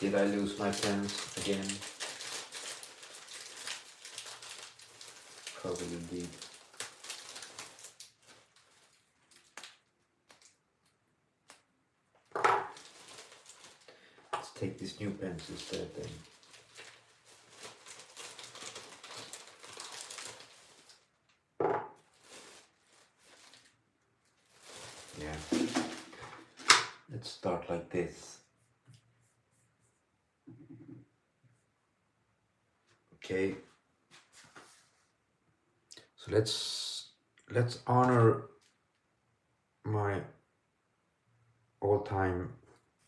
Did I lose my pens again? Probably did. Let's take these new pens instead then. Yeah. Let's start like this. Okay. So let's honor my all-time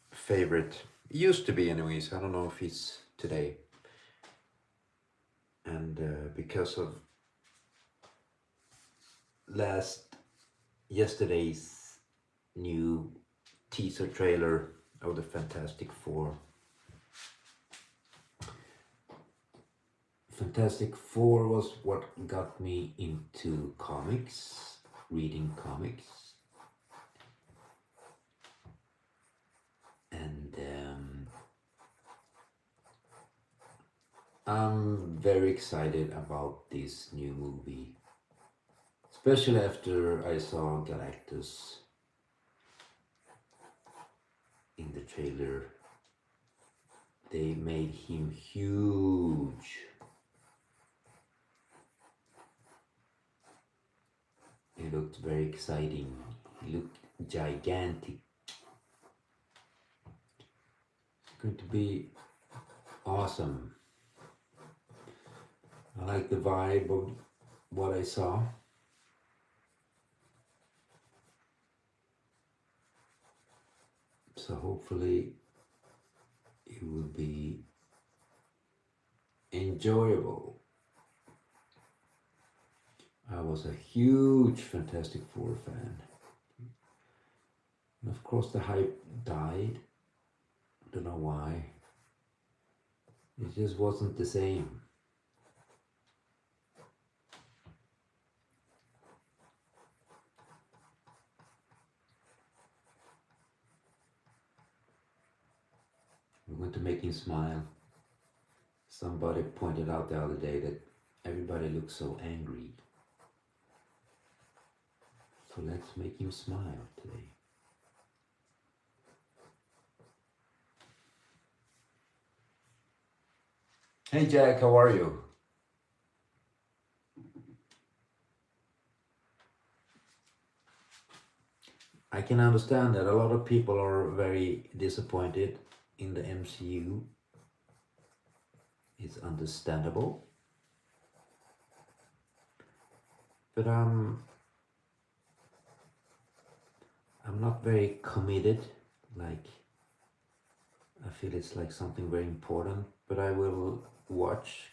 favorite. It used to be anyways. I don't know if he's today. And because of yesterday's new teaser trailer of the Fantastic Four. Fantastic Four was what got me into comics, reading comics. And I'm very excited about this new movie. Especially after I saw Galactus in the trailer. They made him huge. It looked very exciting. He looked gigantic. It's going to be awesome. I like the vibe of what I saw. So hopefully it will be enjoyable. I was a huge Fantastic Four fan. And of course the hype died. Don't know why. It just wasn't the same. We're going to make him smile. Somebody pointed out the other day that everybody looks so angry. So let's make him smile today. Hey Jack, how are you? I can understand that a lot of people are very disappointed in the MCU. It's understandable. But I'm not very committed. Like, I feel it's like something very important, but I will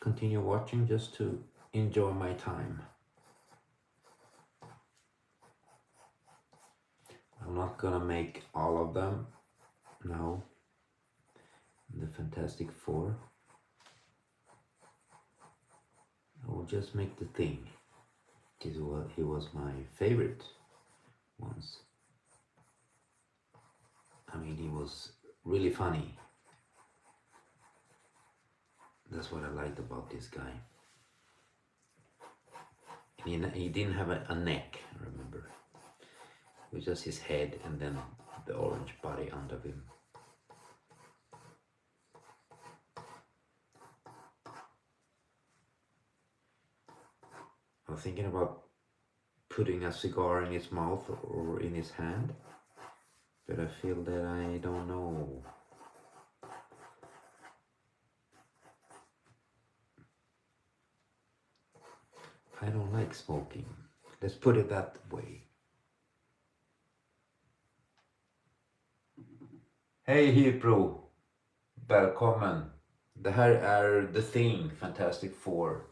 continue watching just to enjoy my time. I'm not gonna make all of them now. The Fantastic Four. I will just make the Thing. He was my favorite once. I mean, he was really funny. That's what I liked about this guy. He didn't have a neck, I remember. It was just his head and then the orange body under him. I was thinking about putting a cigar in his mouth or in his hand, but I feel that I don't know. I don't like smoking. Let's put it that way. Hej Hypro! Välkommen! Det här är The Thing, Fantastic Four.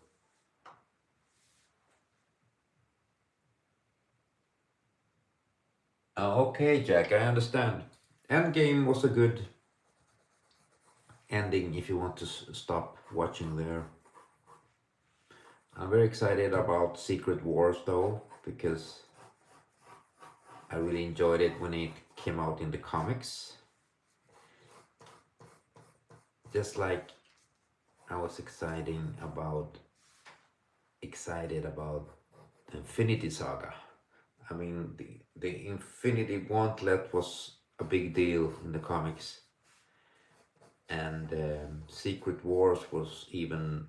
Okay, Jack, I understand. Endgame was a good ending if you want to stop watching there. I'm very excited about Secret Wars though, because I really enjoyed it when it came out in the comics. just like I was excited about the Infinity Saga. I mean, the Infinity Gauntlet was a big deal in the comics, and Secret Wars was even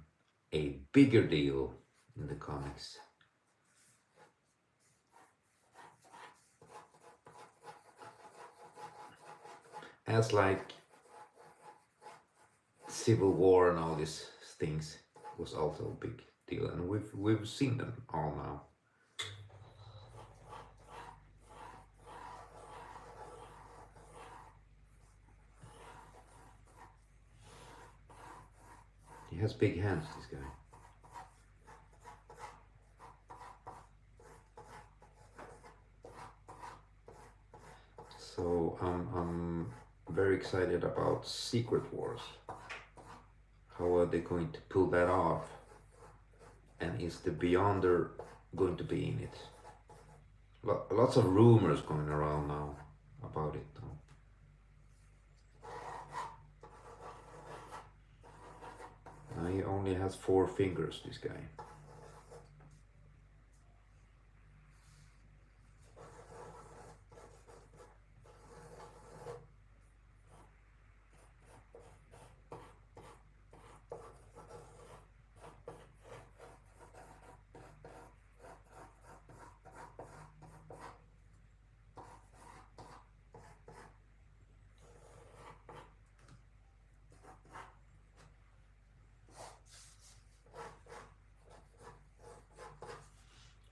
a bigger deal in the comics. As like Civil War and all these things was also a big deal, and we've seen them all now. He has big hands, this guy. So I'm very excited about Secret Wars. How are they going to pull that off? And is the Beyonder going to be in it? Lots of rumors going around now about it. Now he only has 4 fingers, this guy.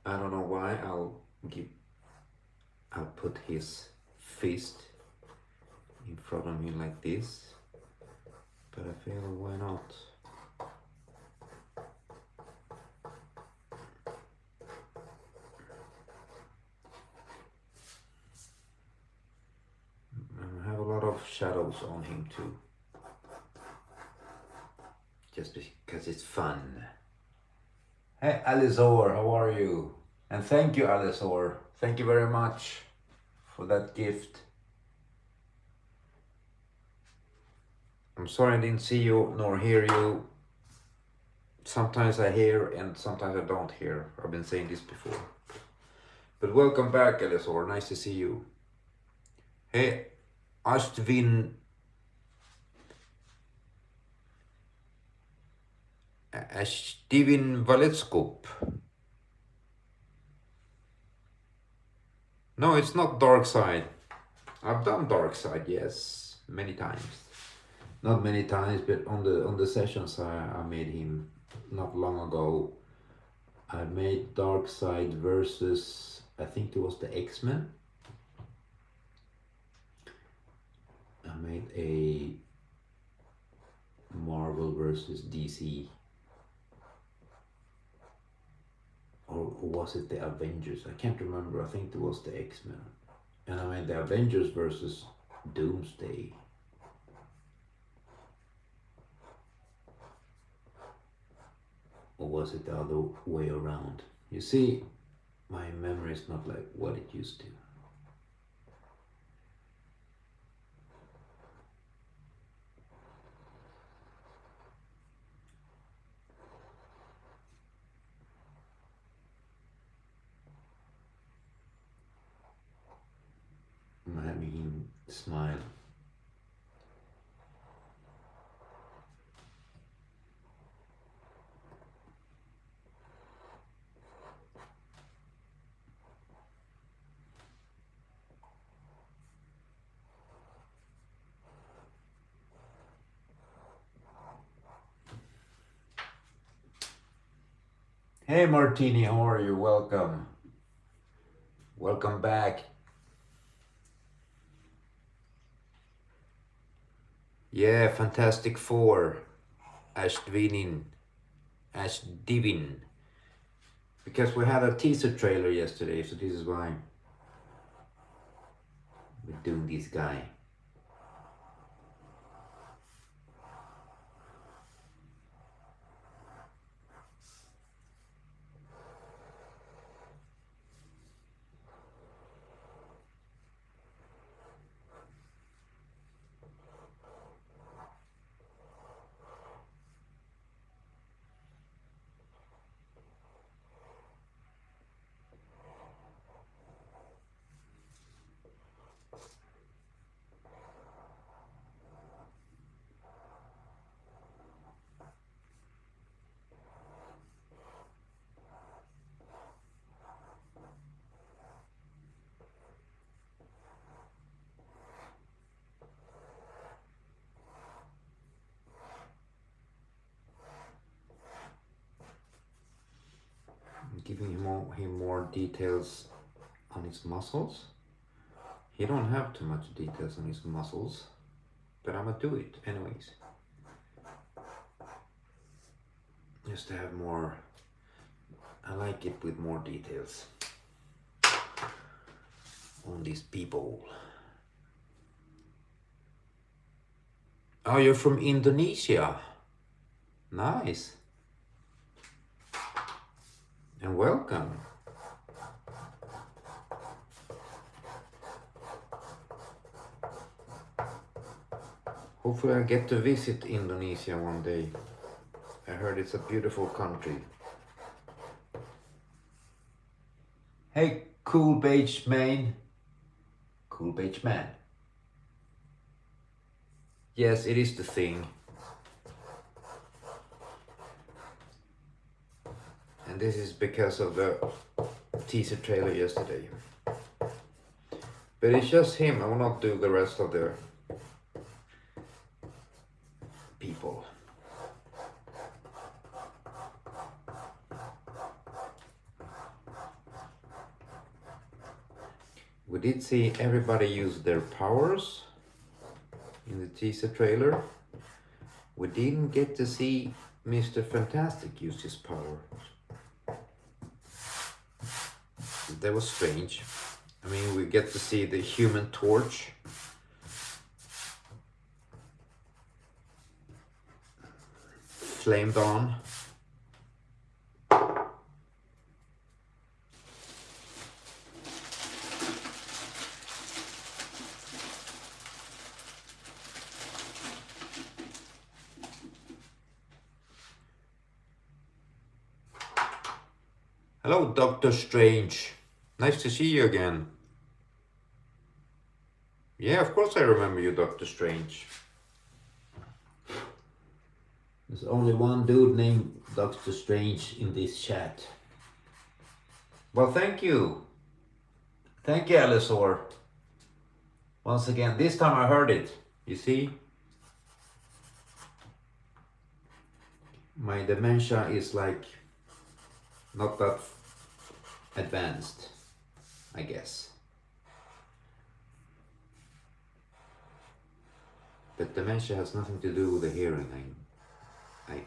I don't know why I'll put his fist in front of me like this, but I feel why not? I have a lot of shadows on him too, just because it's fun. Hey Alizor, how are you? And thank you, Alizor. Thank you very much for that gift. I'm sorry I didn't see you nor hear you. Sometimes I hear and sometimes I don't hear. I've been saying this before. But welcome back, Alizor. Nice to see you. Hey, Astvin. Steven Valetskup. No, it's not Dark Side. I've done Dark Side, yes, many times. Not many times, but on the sessions I made him not long ago. I made Dark Side versus, I think it was the X-Men. I made a Marvel versus DC. Or was it the Avengers? I can't remember. I think it was the X-Men. And I made the Avengers versus Doomsday. Or was it the other way around? You see, my memory is not like what it used to. I'm having him smile. Hey Martini, how are you? Welcome. Welcome back. Yeah, Fantastic Four. Ashdivin. Because we had a teaser trailer yesterday, so this is why we're doing this guy. giving him more details on his muscles. He don't have too much details on his muscles, but I'm gonna do it anyways. Just to have more, I like it with more details on these people. Oh, you're from Indonesia. Nice. And welcome. Hopefully I get to visit Indonesia one day. I heard it's a beautiful country. Hey, cool beige man. Cool beige man. Yes, it is the thing. And this is because of the teaser trailer yesterday. But it's just him. I will not do the rest of the people. We did see everybody use their powers in the teaser trailer. We didn't get to see Mr. Fantastic use his power. That was strange. I mean, we get to see the Human Torch. Flamed on. Hello, Doctor Strange. Nice to see you again. Yeah, of course I remember you, Doctor Strange. There's only one dude named Doctor Strange in this chat. Well, thank you. Thank you, Alisor. Once again, this time I heard it. You see? My dementia is like not that advanced, I guess. But dementia has nothing to do with the hearing, I think.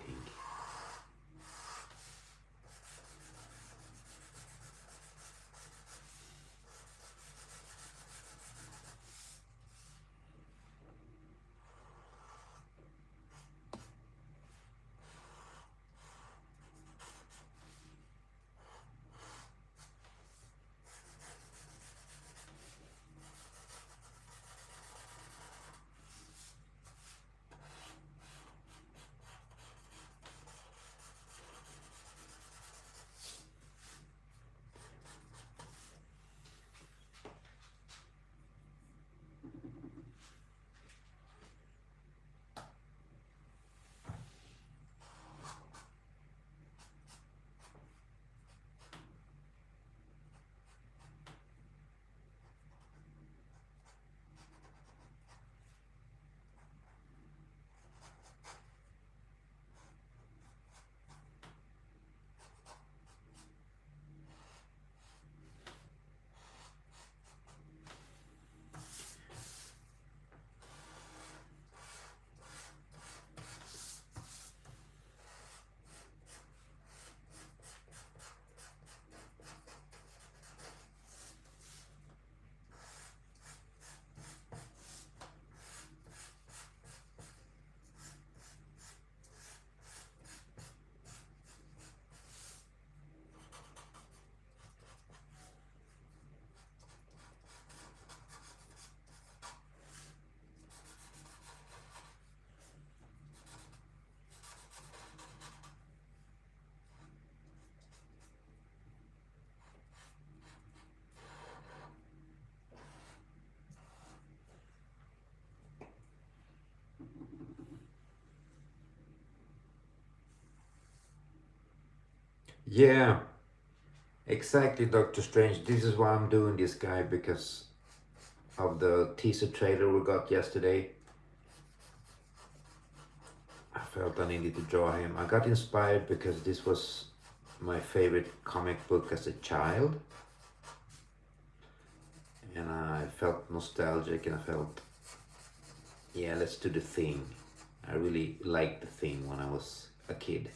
Yeah, exactly, Doctor Strange. This is why I'm doing this guy, because of the teaser trailer we got yesterday. I felt I needed to draw him. I got inspired because this was my favorite comic book as a child, and I felt nostalgic, and I felt, yeah, let's do the Thing. I really liked the Thing when I was a kid.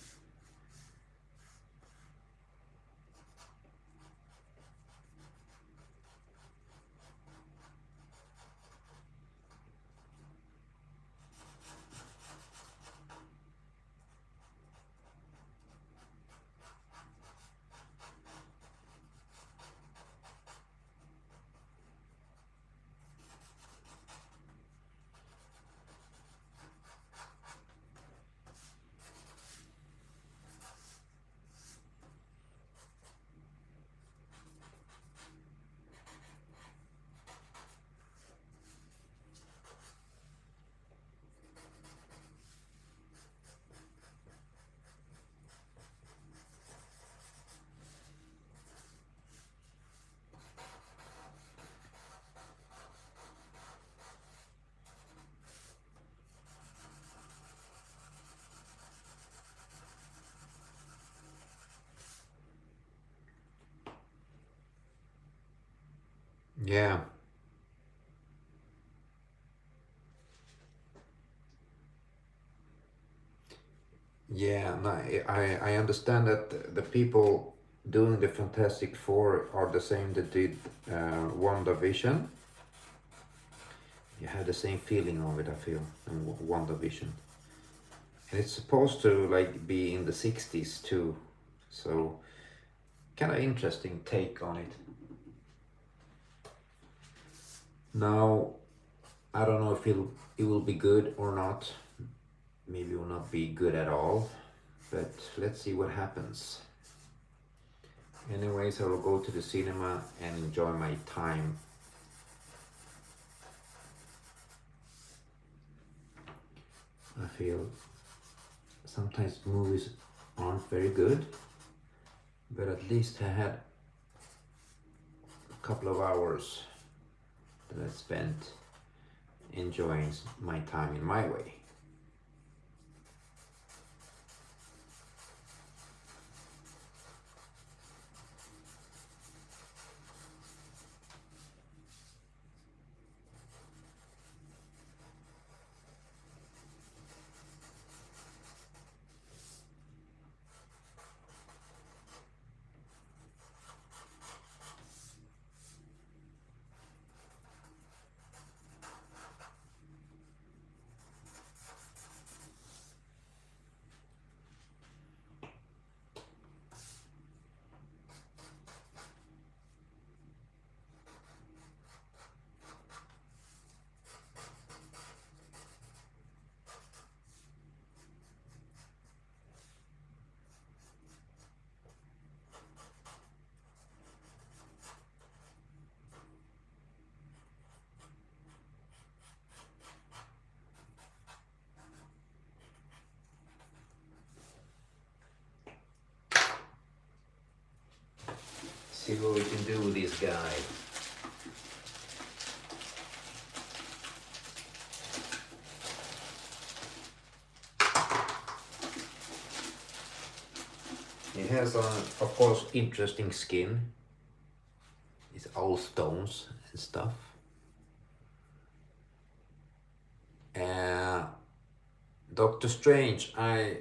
Yeah, yeah, no, I understand that the people doing the Fantastic Four are the same that did WandaVision. You have the same feeling of it, I feel, in WandaVision. And it's supposed to like be in the 60s too, so kind of interesting take on it. Now, I don't know if it will be good or not. Maybe it will not be good at all, but let's see what happens. Anyways, I will go to the cinema and enjoy my time. I feel sometimes movies aren't very good, but at least I had a couple of hours that I spent enjoying my time in my way. See what we can do with this guy. He has, of course, interesting skin. It's all stones and stuff. Doctor Strange, I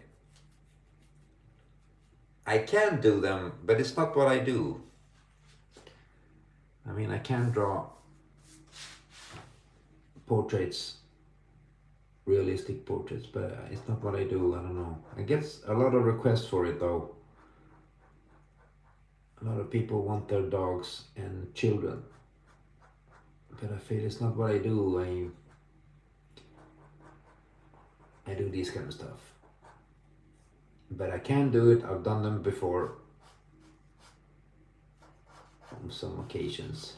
can do them, but it's not what I do. I mean, I can draw portraits, realistic portraits, but it's not what I do. I don't know. I get a lot of requests for it though. A lot of people want their dogs and children, but I feel it's not what I do. I do this kind of stuff, but I can do it. I've done them before on some occasions.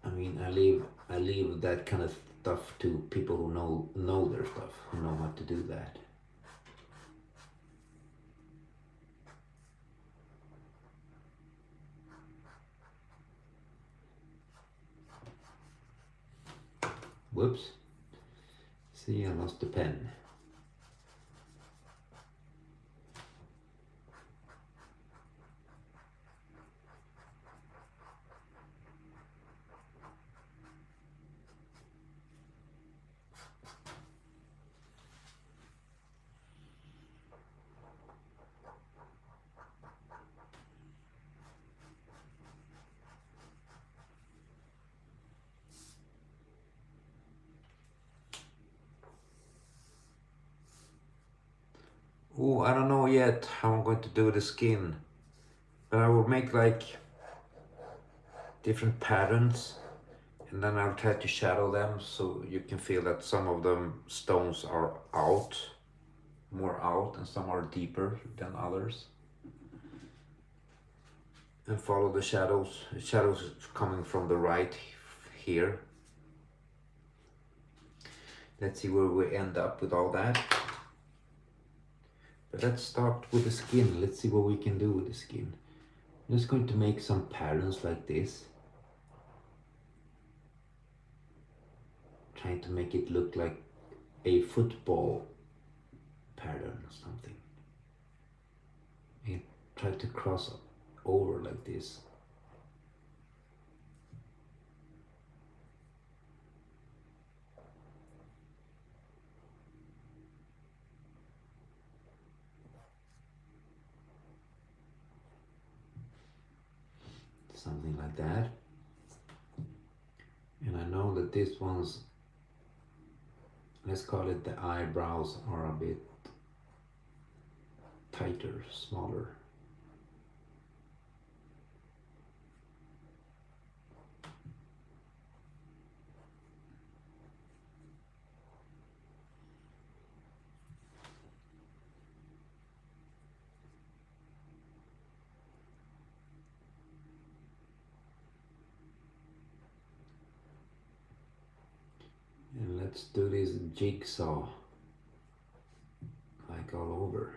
I mean, I leave that kind of stuff to people who know their stuff, who know how to do that. Whoops. See, I lost the pen. Oh, I don't know yet how I'm going to do the skin, but I will make like different patterns, and then I'll try to shadow them so you can feel that some of them stones are out, more out, and some are deeper than others. And follow the shadows. The shadows coming from the right here. Let's see where we end up with all that. But let's start with the skin. Let's see what we can do with the skin. I'm just going to make some patterns like this. Trying to make it look like a football pattern or something. And try to cross over like this. Something like that. And I know that this one's, let's call it the eyebrows, are a bit tighter, smaller. And let's do this jigsaw like all over.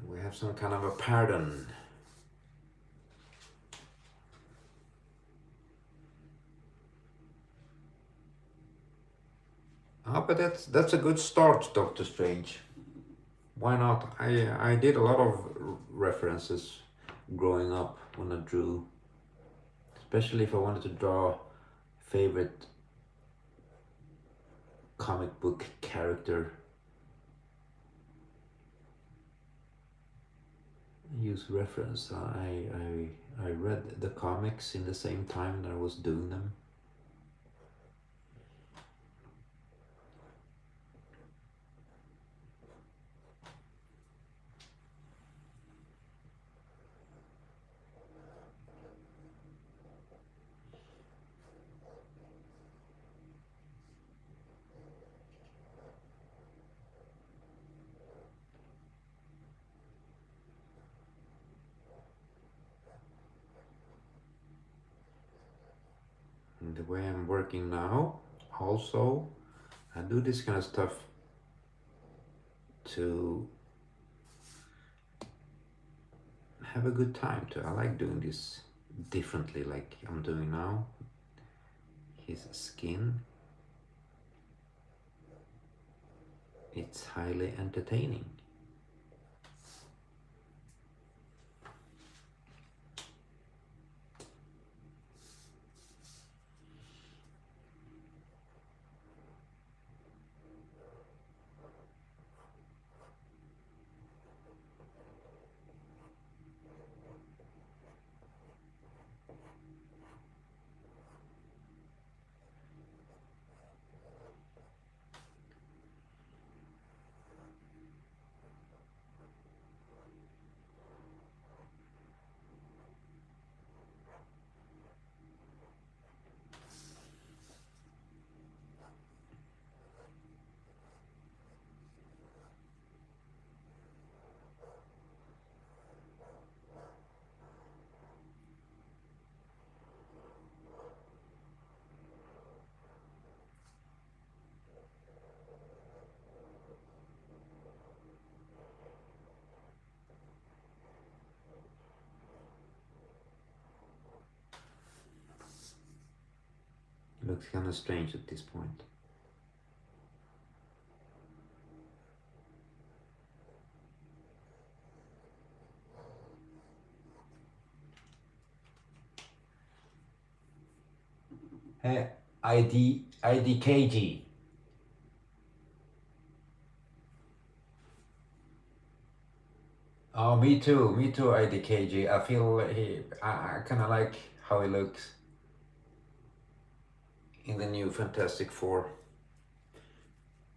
We have some kind of a pattern. But that's a good start, Doctor Strange. Why not? I did a lot of references growing up when I drew, especially if I wanted to draw favorite comic book character. Use reference. I read the comics in the same time that I was doing them. And the way I'm working now, also, I do this kind of stuff to have a good time too. I like doing this differently, like I'm doing now. His skin, it's highly entertaining. looks kind of strange at this point. Hey, IDKG. Oh, me too, IDKG. I feel I kind of like how he looks in the new Fantastic Four.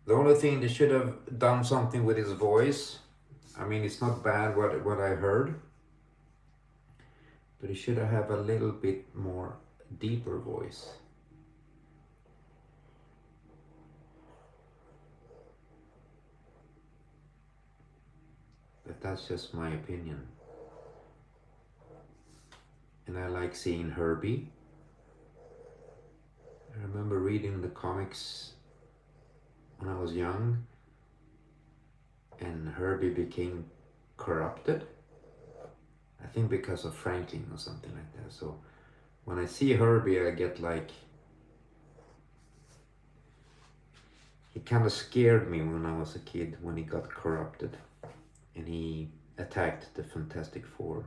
The only thing, they should have done something with his voice. I mean, it's not bad what I heard, but he should have a little bit more deeper voice. But that's just my opinion. And I like seeing Herbie. I remember reading the comics when I was young, and Herbie became corrupted. I think because of Franklin or something like that. So when I see Herbie, I get like, he kind of scared me when I was a kid when he got corrupted and he attacked the Fantastic Four.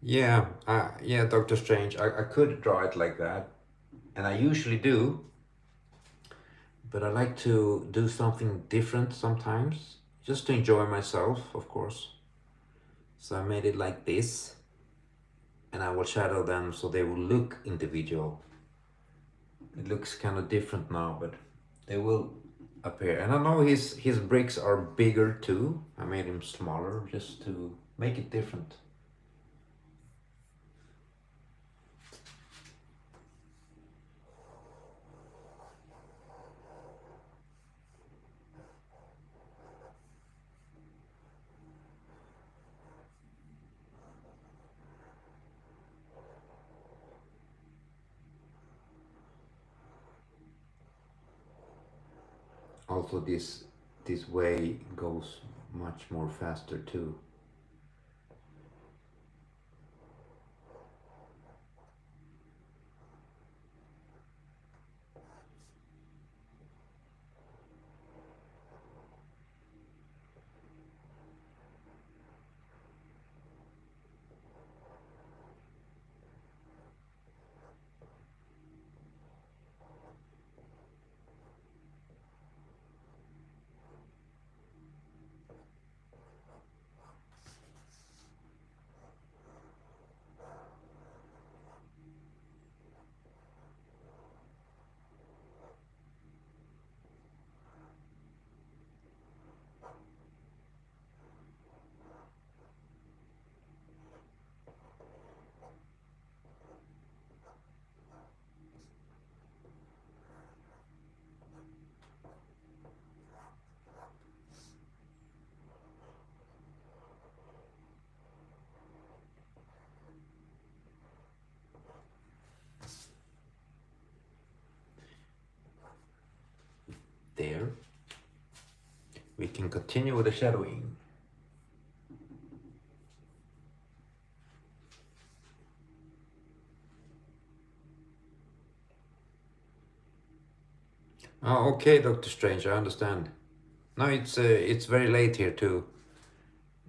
Yeah, yeah, Doctor Strange. I could draw it like that, and I usually do, but I like to do something different sometimes, just to enjoy myself, of course. So I made it like this, and I will shadow them so they will look individual. It looks kind of different now, but they will appear. And I know his bricks are bigger too. I made him smaller just to make it different. Also, this way goes much more faster too. There. We can continue with the shadowing. Oh, okay, Doctor Strange, I understand. No, it's very late here too.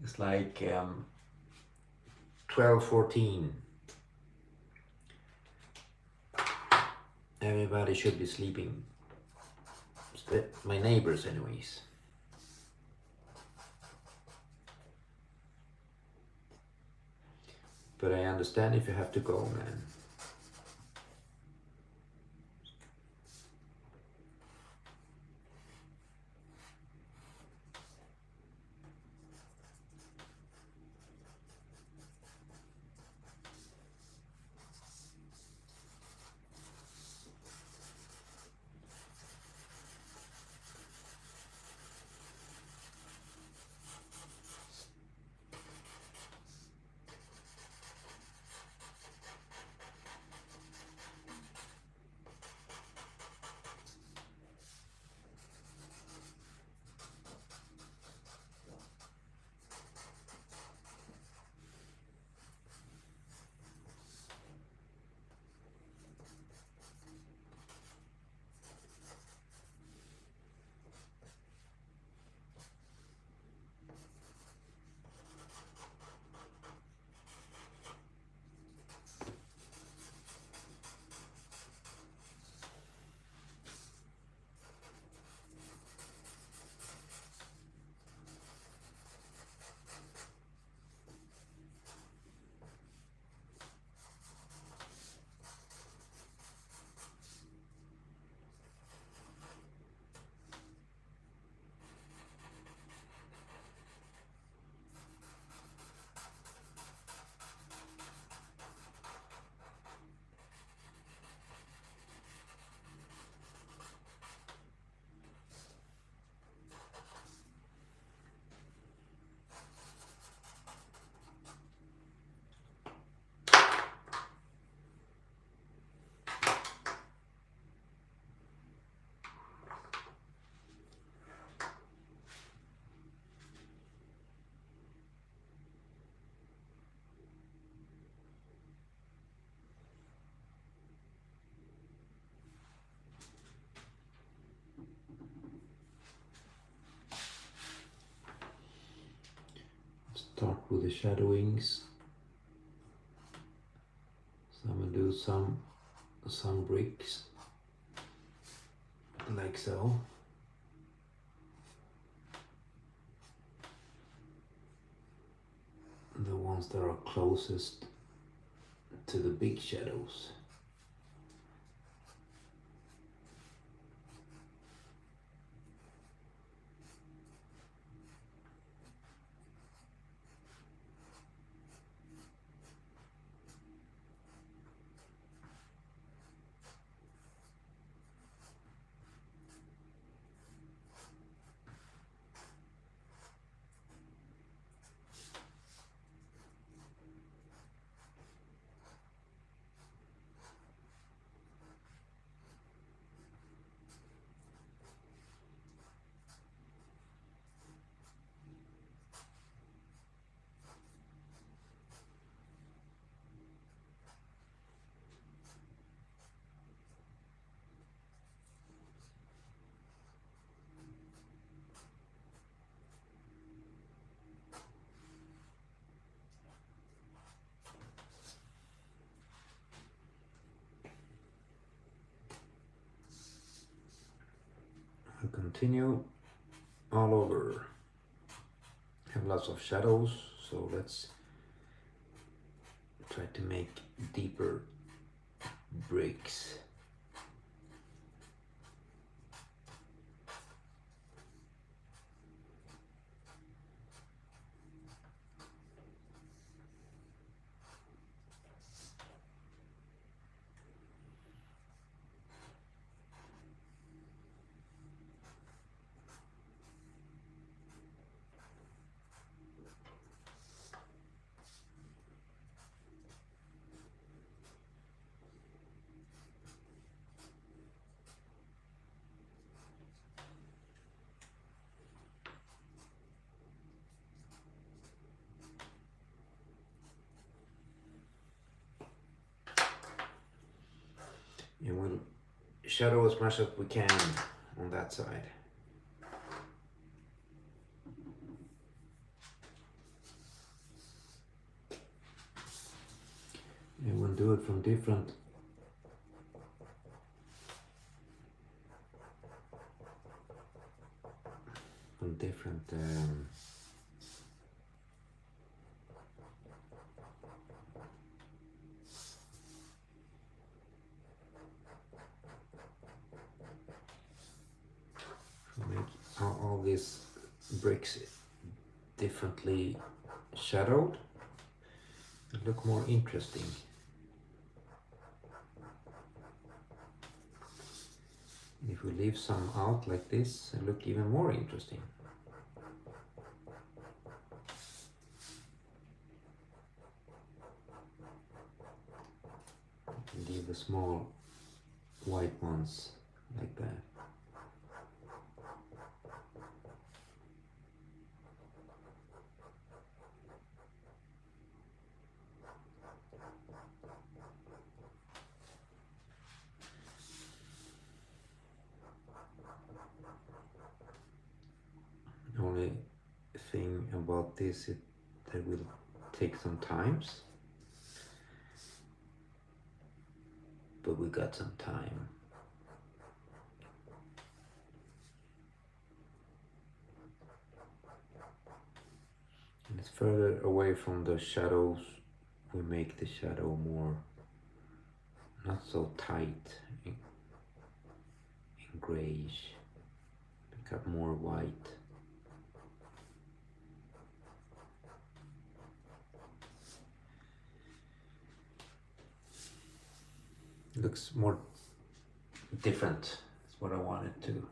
It's like 12:14. Everybody should be sleeping. My neighbors, anyways. But I understand if you have to go, man. Start with the shadowings. So I'm gonna do some bricks like so. The ones that are closest to the big shadows. And continue all over. Have lots of shadows, so let's try to make deeper bricks. And we'll shadow as much as we can on that side. And we'll do it from different make all these bricks differently shadowed and look more interesting. If we leave some out like this, it look even more interesting. Leave the small white ones like that. The only thing about this is that will take some times, but we got some time. And it's further away from the shadows. We make the shadow more, not so tight and grayish, become more white. Looks more different. That's what I wanted to.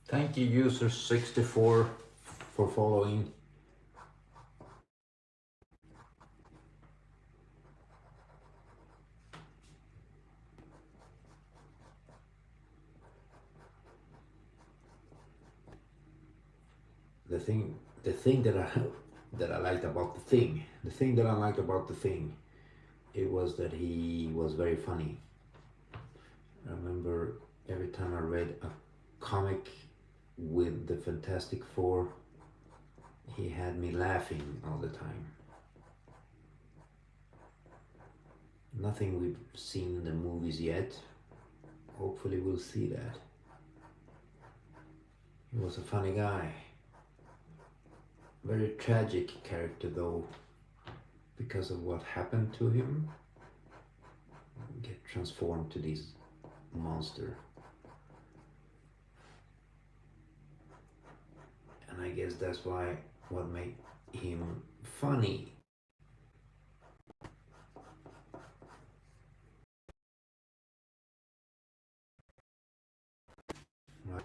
Thank you, user64, for following. The thing that I liked about the thing that I liked about the thing, it was that he was very funny. I remember every time I read a comic with the Fantastic Four, he had me laughing all the time. Nothing we've seen in the movies yet. Hopefully we'll see that. He was a funny guy. Very tragic character though, because of what happened to him. Get transformed to this monster. And I guess that's why what made him funny. Right?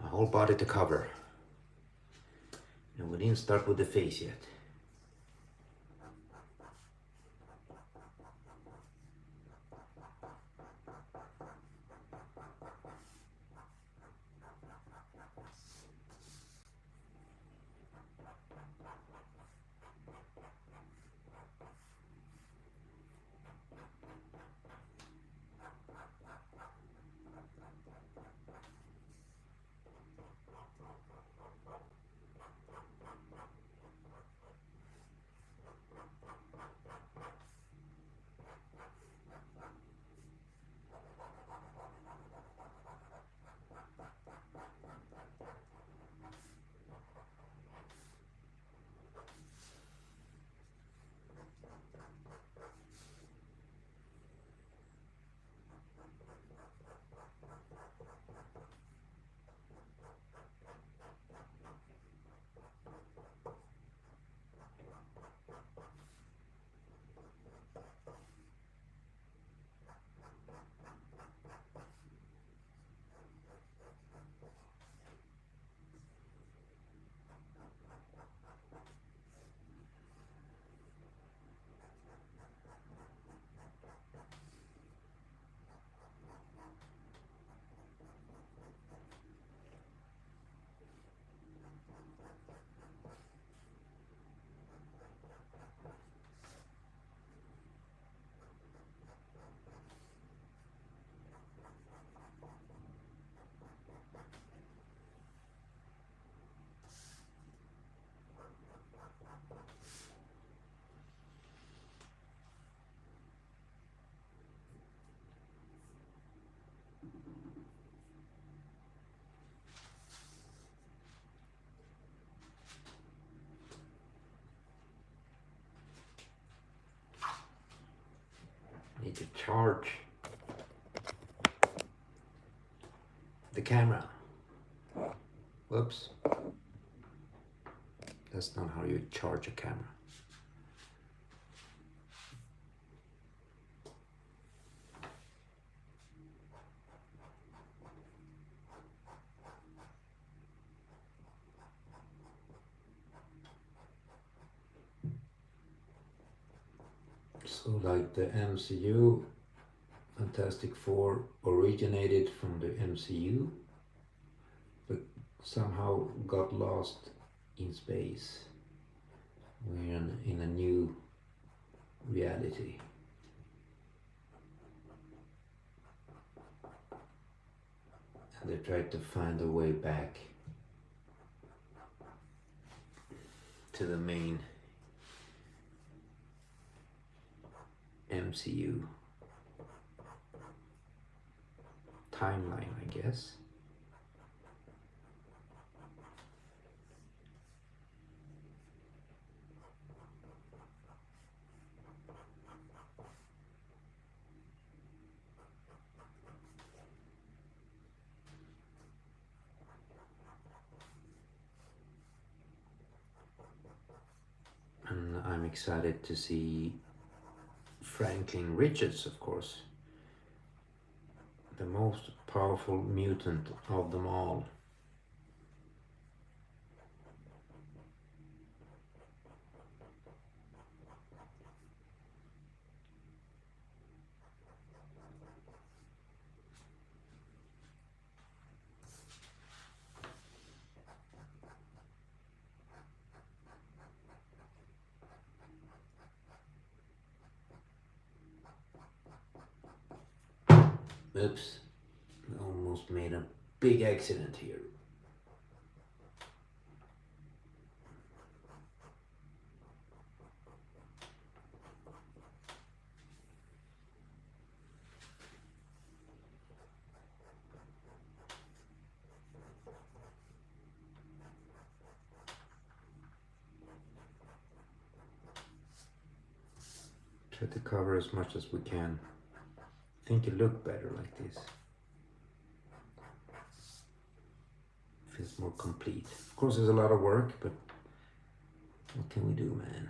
A whole body to cover. And we didn't start with the face yet. charge the camera. Whoops. That's not how you charge a camera. So like the MCU, Fantastic Four originated from the MCU, but somehow got lost in space. We're in a new reality. And they tried to find a way back to the main MCU timeline, I guess. And I'm excited to see Franklin Richards, of course, the most powerful mutant of them all. Oops, almost made a big accident here. Try to cover as much as we can. I think it look better like this. Feels more complete. Of course, there's a lot of work, but what can we do, man?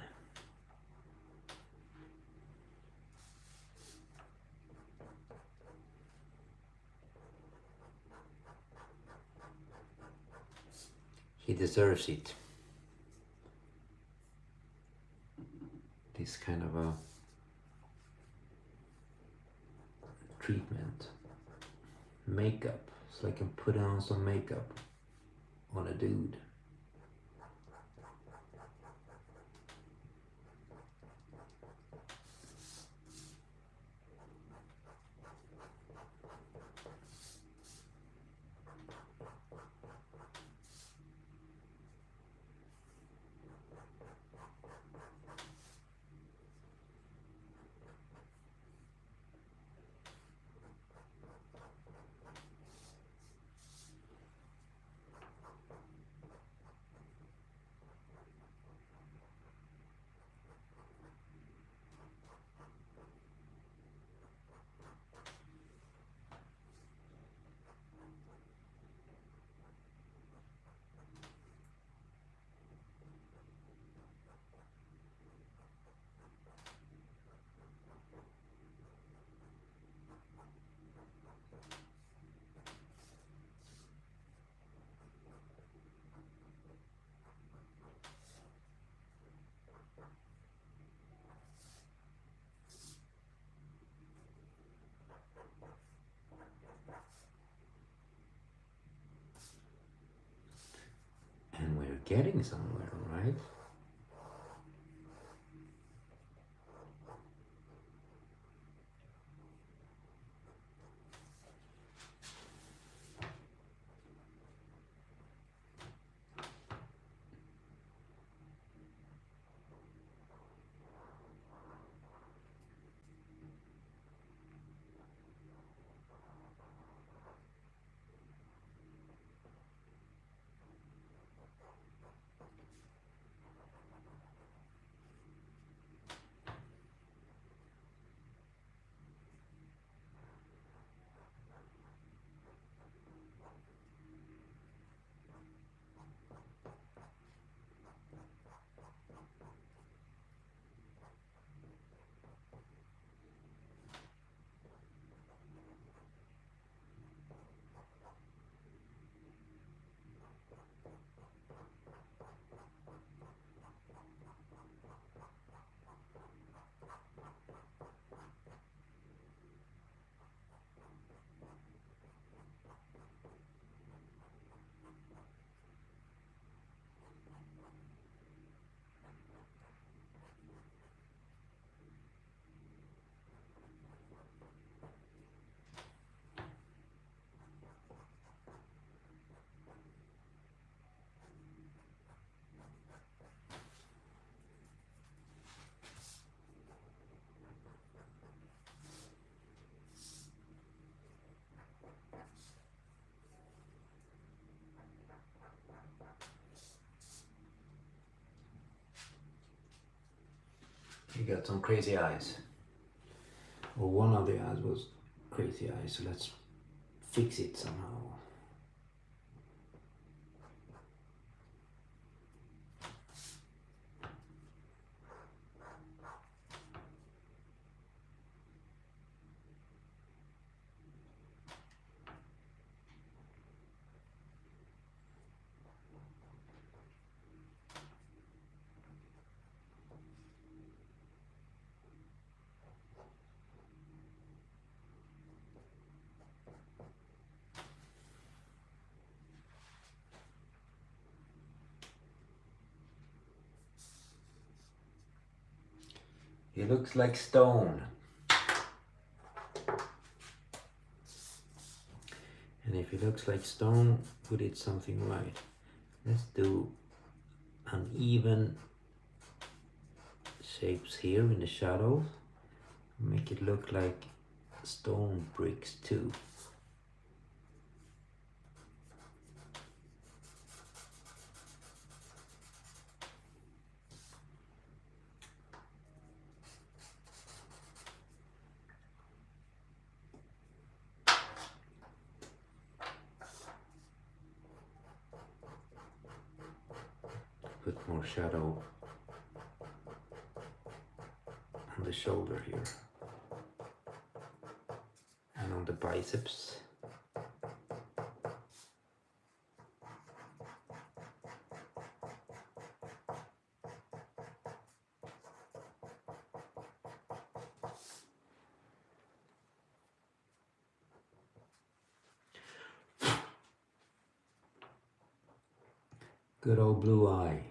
He deserves it. This kind of a treatment. Makeup. It's like I'm putting on some makeup on a dude. And we're getting somewhere, right? He got some crazy eyes. Or one of the eyes was crazy eyes, so let's fix it somehow. He looks like stone. And if he looks like stone, we did something right. Let's do uneven shapes here in the shadows. Make it look like stone bricks too. Put more shadow on the shoulder here and on the biceps. Good old blue eye.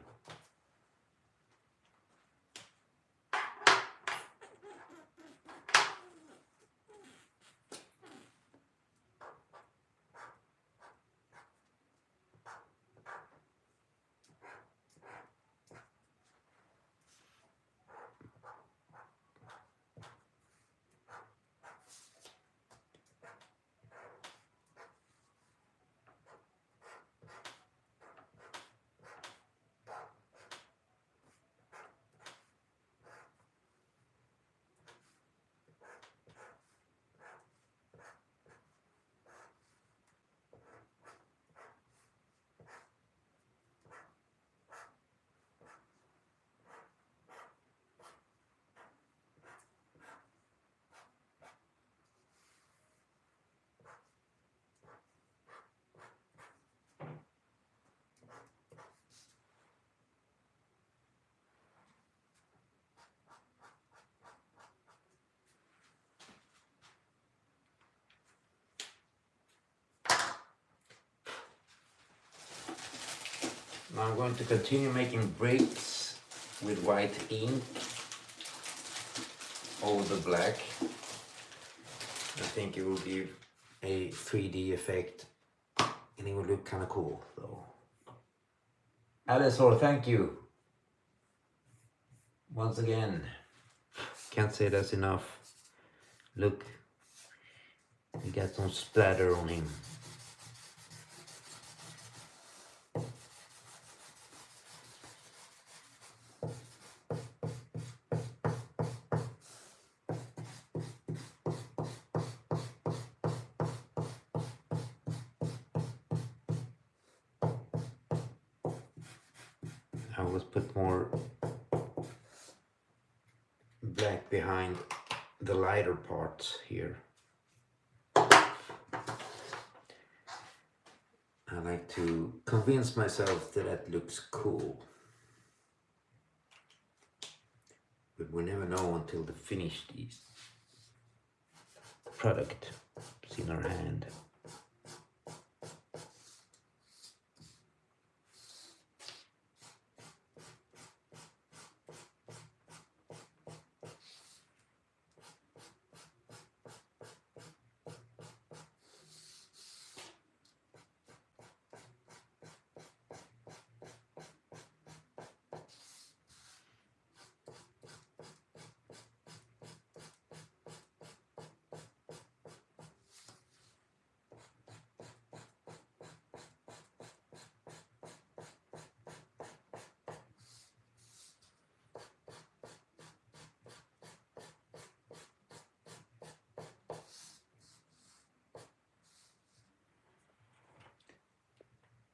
Now I'm going to continue making bricks with white ink over the black. I think it will give a 3D effect and it will look kind of cool. So, Alessor, thank you once again. Can't say that's enough. Look, we got some splatter on him. I will put more black behind the lighter parts here. I like to convince myself that that looks cool. But we never know until the finished product is in our hand.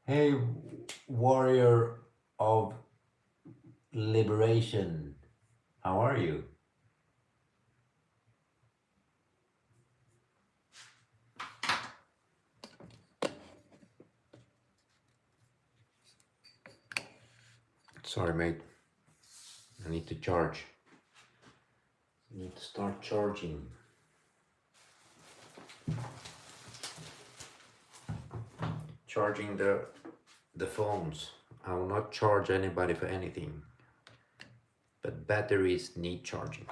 Hey, warrior of liberation, how are you? Sorry, mate. I need to charge. I need to start charging. Charging the phones. I will not charge anybody for anything, but batteries need charging.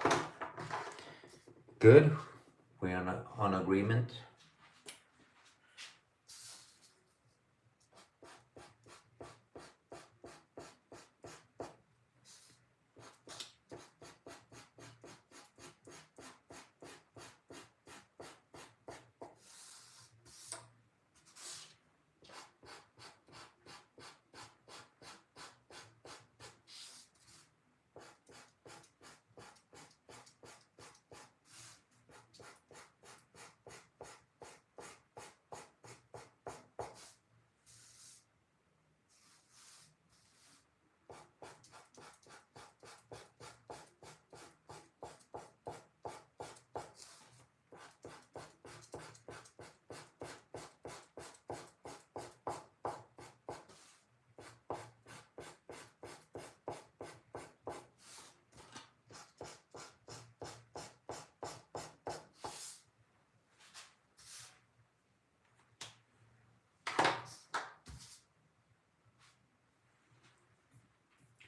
Good. We're on agreement.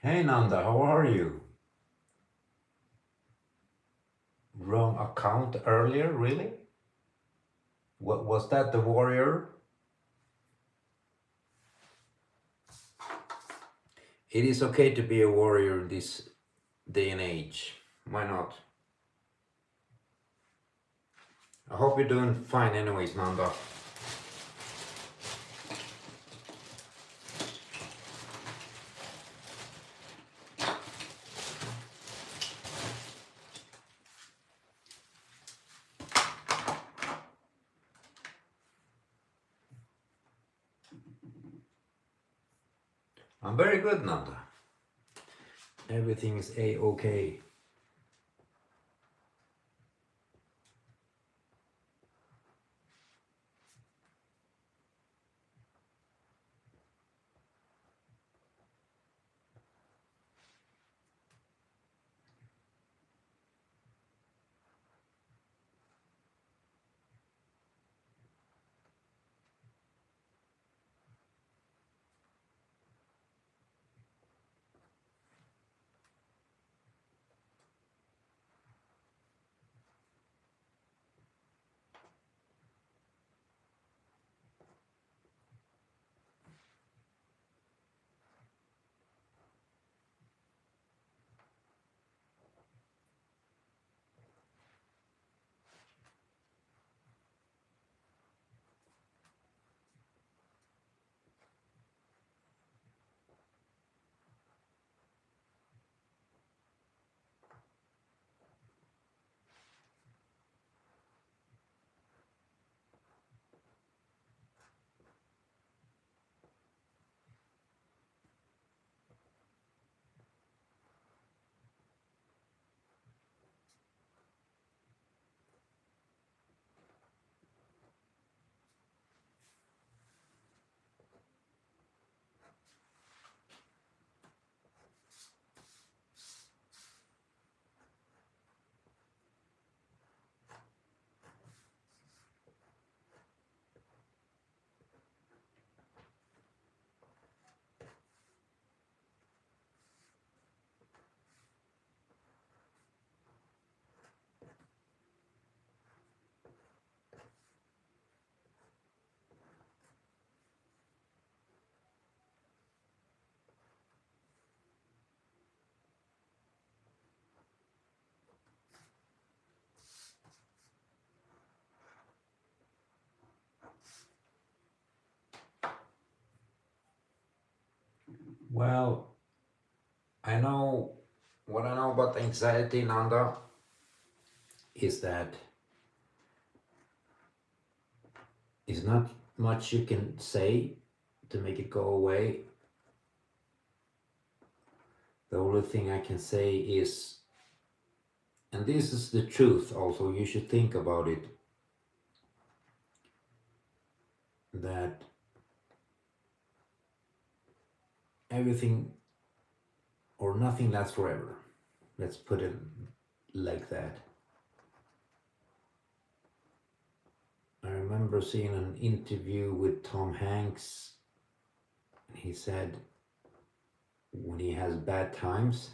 Hey Nanda, how are you? Wrong account earlier, really? What was that, the warrior? It is okay to be a warrior in this day and age. Why not? I hope you're doing fine anyways, Nanda. I'm very good, Nanda. Everything is a-okay. Well, I know what I know about anxiety, Nanda, is that it's not much you can say, to make it go away. The only thing I can say is, and this is the truth also, you should think about it, that everything or nothing lasts forever. Let's put it like that. I remember seeing an interview with Tom Hanks. He said when he has bad times,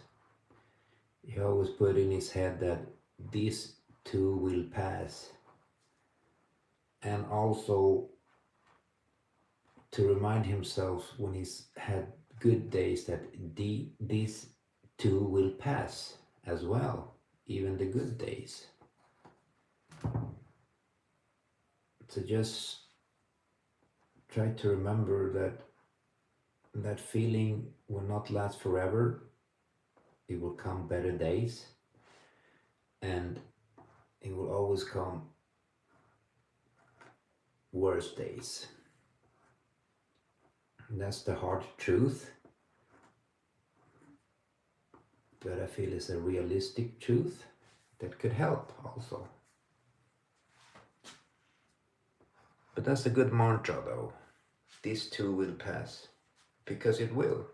he always put in his head that these too will pass. And also to remind himself when he's had good days that these too will pass as well, even the good days. So just try to remember that feeling will not last forever. It will come better days, and it will always come worse days. And that's the hard truth, but I feel it's a realistic truth that could help also. But that's a good mantra though. This too will pass, because it will.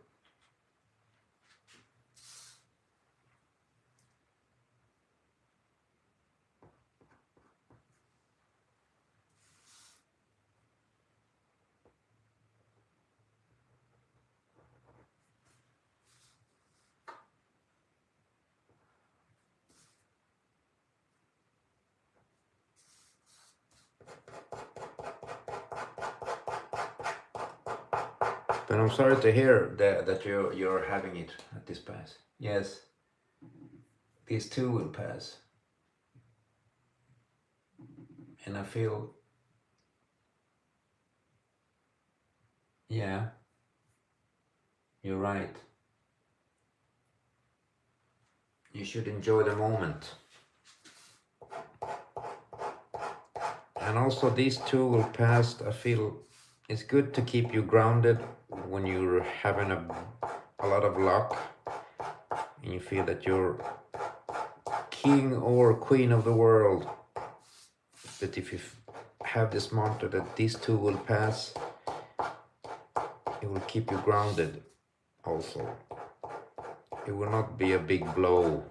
But I'm sorry to hear that you're having it at this pass. Yes, these too will pass. And I feel, yeah, you're right. You should enjoy the moment. And also these too will pass. I feel it's good to keep you grounded when you're having a lot of luck and you feel that you're king or queen of the world. But if you have this mantra that these too will pass, it will keep you grounded also. It will not be a big blow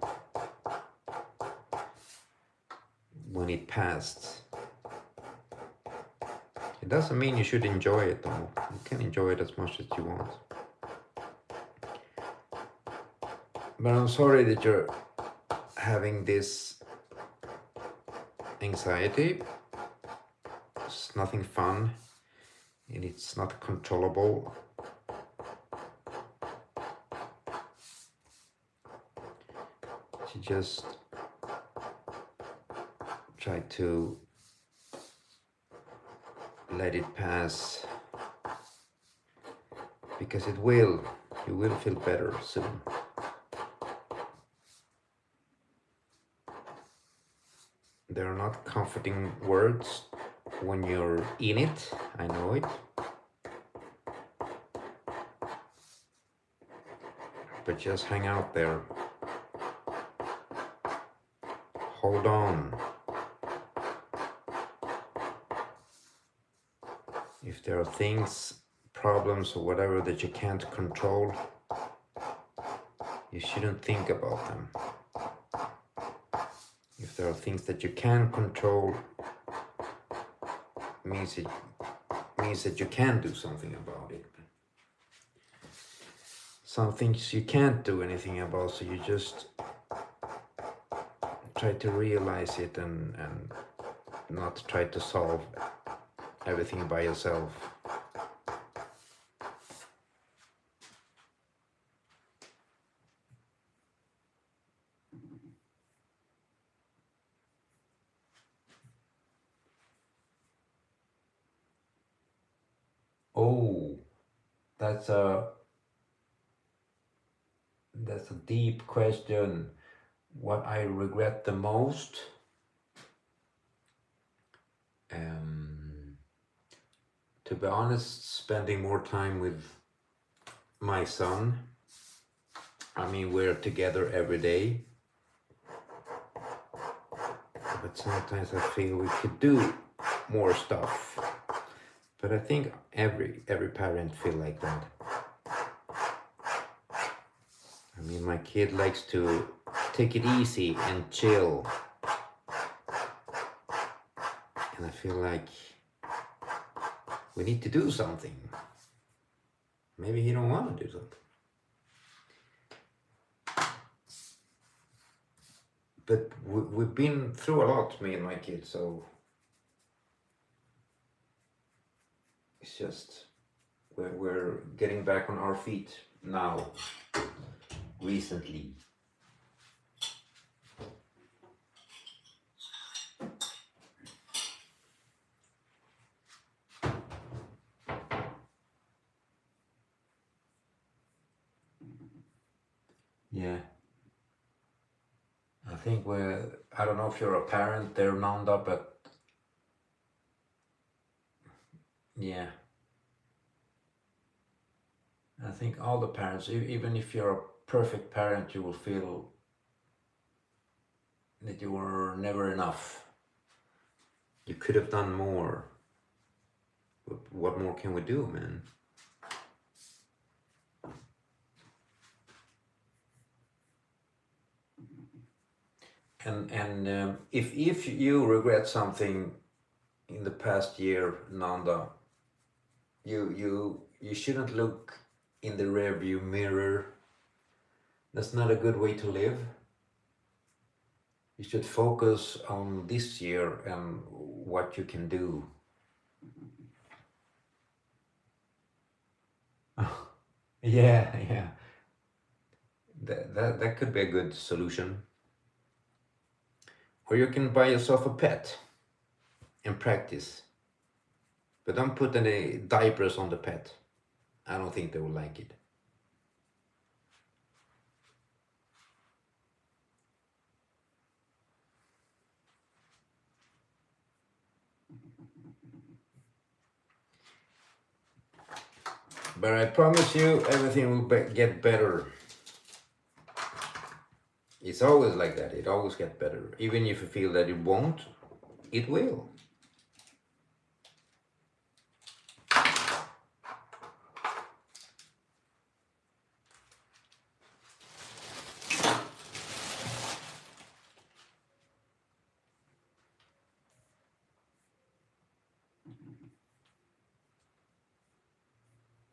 when it passed. It doesn't mean you should enjoy it though. You can enjoy it as much as you want. But I'm sorry that you're having this anxiety. It's nothing fun and it's not controllable. You just try to let it pass, because it will. You will feel better soon. They're not comforting words when you're in it, I know it. But just hang out there. Hold on. If there are things, problems or whatever that you can't control, you shouldn't think about them. If there are things that you can control, means that you can do something about it. Some things you can't do anything about, so you just try to realize it and not try to solve everything by yourself. Oh, that's a deep question. What I regret the most? To be honest, spending more time with my son. I mean, we're together every day, but sometimes I feel we could do more stuff. But I think every parent feel like that. I mean, my kid likes to take it easy and chill. And I feel like we need to do something. Maybe he don't want to do something. But we've been through a lot, me and my kids, so it's just we're getting back on our feet now, recently. Yeah. I think I don't know if you're a parent there, Nanda, but yeah. I think all the parents, even if you're a perfect parent, you will feel that you were never enough. You could have done more. But what more can we do, man? And if you regret something in the past year, Nanda, you shouldn't look in the rearview mirror. That's not a good way to live. You should focus on this year and what you can do. Yeah. That could be a good solution. Or you can buy yourself a pet and practice. But don't put any diapers on the pet. I don't think they will like it. But I promise you, everything will get better. It's always like that. It always gets better. Even if you feel that it won't, it will.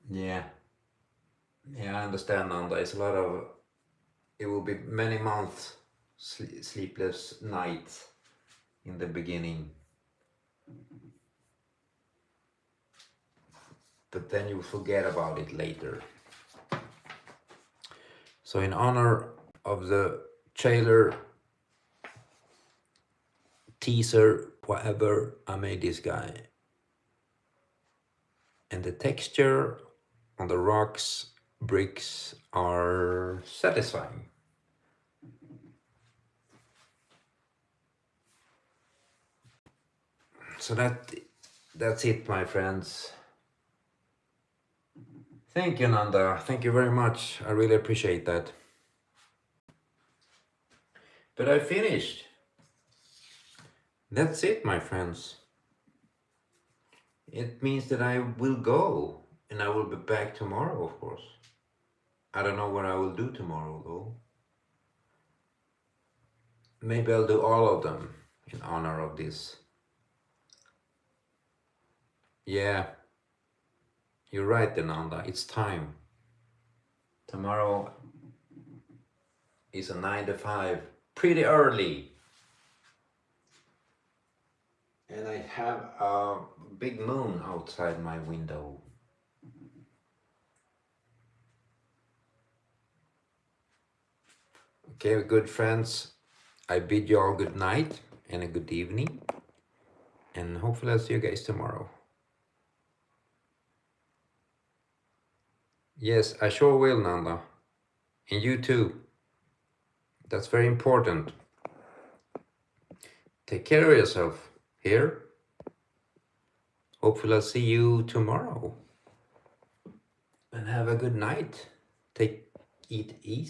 Yeah. Yeah, I understand, Nanda. It's a lot of... It will be many months sleepless nights in the beginning. But then you forget about it later. So in honor of the trailer, teaser, whatever, I made this guy. And the texture on the rocks, bricks are satisfying. So that's it, my friends. Thank you, Nanda. Thank you very much. I really appreciate that. But I finished. That's it, my friends. It means that I will go, and I will be back tomorrow, of course. I don't know what I will do tomorrow, though. Maybe I'll do all of them in honor of this. Yeah, you're right, Nanda. It's time. Tomorrow is a 9 to 5, pretty early. And I have a big moon outside my window. Okay, good friends. I bid you all good night and a good evening. And hopefully I'll see you guys tomorrow. Yes, I sure will, Nanda. And you too. That's very important. Take care of yourself here. hopefully I'll see you tomorrow. And have a good night. Eat easy.